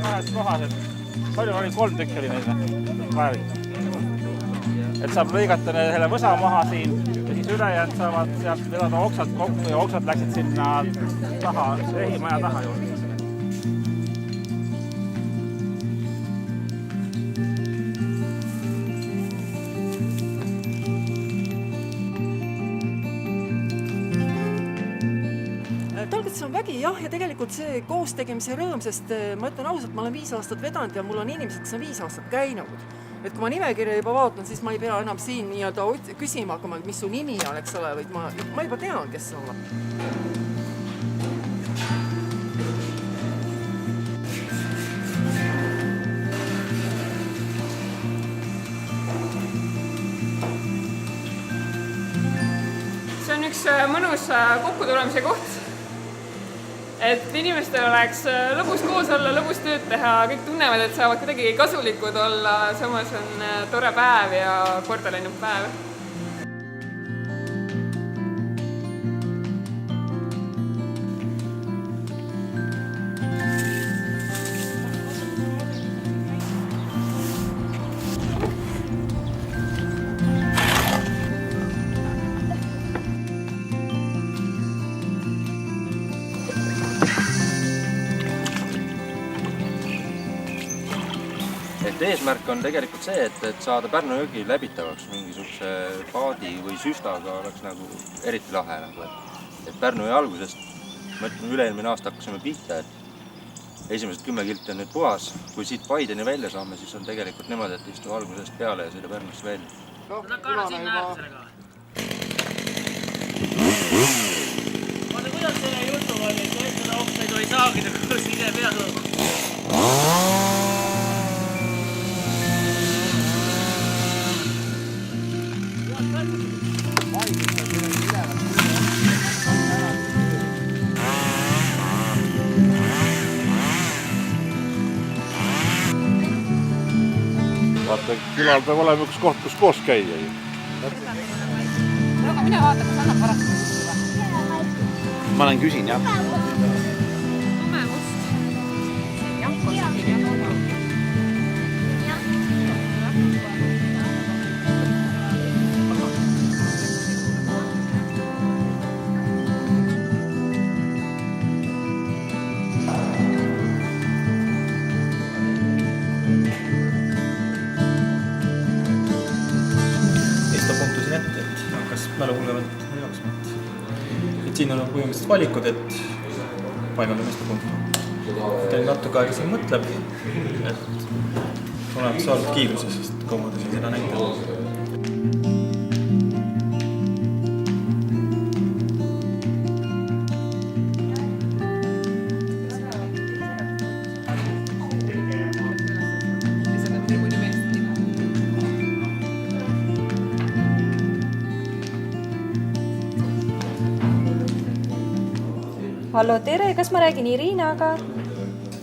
Kahes kohas, et palju oli 3 tükki oli neile vajalik. Et saab lõigata selle võsa maha siin ja siis ülejäänud saavad sealt vedada oksad kokku ja oksad läksid sinna taha, ehimaja taha juurde. Talgets on vägi jah, ja tegelikult see koos tegemise rõõm, sest ma ütlen ausalt, ma olen 5 aastat vedanud ja mul on inimesed, kes on 5 aastat käinud. Et kui ma nimekirja juba vaatan, siis ma ei pea enam siin nii-öelda küsima hakkama, mis su nimi on, eks ole, vaid ma juba tean, kes sa oled. See on üks mõnus kokkutulemise koht. Et inimestel oleks lõbus koos olla, lõbus tööd teha, kõik tunnevad, et saavad kuidagi kasulikud olla, samas on tore päev ja korda läinud päev. Et eesmärk on tegelikult see, et saada Pärnu jõgi läbitavaks mingisuguse paadi või süstaga oleks nagu eriti lahe. Et Pärnu jõe algusest, ma ütlen, üle-eelmine aasta hakkasime pihta, et esimesed 10 kilti on nüüd puhas. Kui siit Paideni välja saame, siis on tegelikult niimoodi, et istu algusest peale ja sõida Pärnusse välja. Vaata, kuidas selle jutu oli, et seda okseid ei saagi, kus ise pea tulema. Vaata, külal peab olema üks koht, kus koos käia. Aga mine vaata, kas annab varasti. Ma olen küsin, jah. Tume must. Jah, kosakil jah. Punktusin ette, et hakkas mäluhullevalt jooksma. Et siin on põhimõtteliselt valikud, et paigaldab istupunktu. Teil natuke aega siin mõtleb, et olemad saanud kiiruses, sest kaua ta siin seda näitab. Hallo, tere, kas ma räägin Irinaga?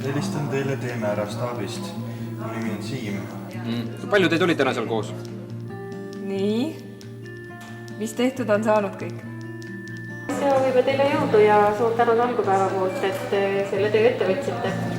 Helistan teile Teemäärä staabist. Mu nimi on Siim. Palju teid oli täna seal koos? Nii, mis tehtud on saanud kõik? Soovime teile jõudu ja suur tänu algupäeva poolt, et selle töö ette võtsite.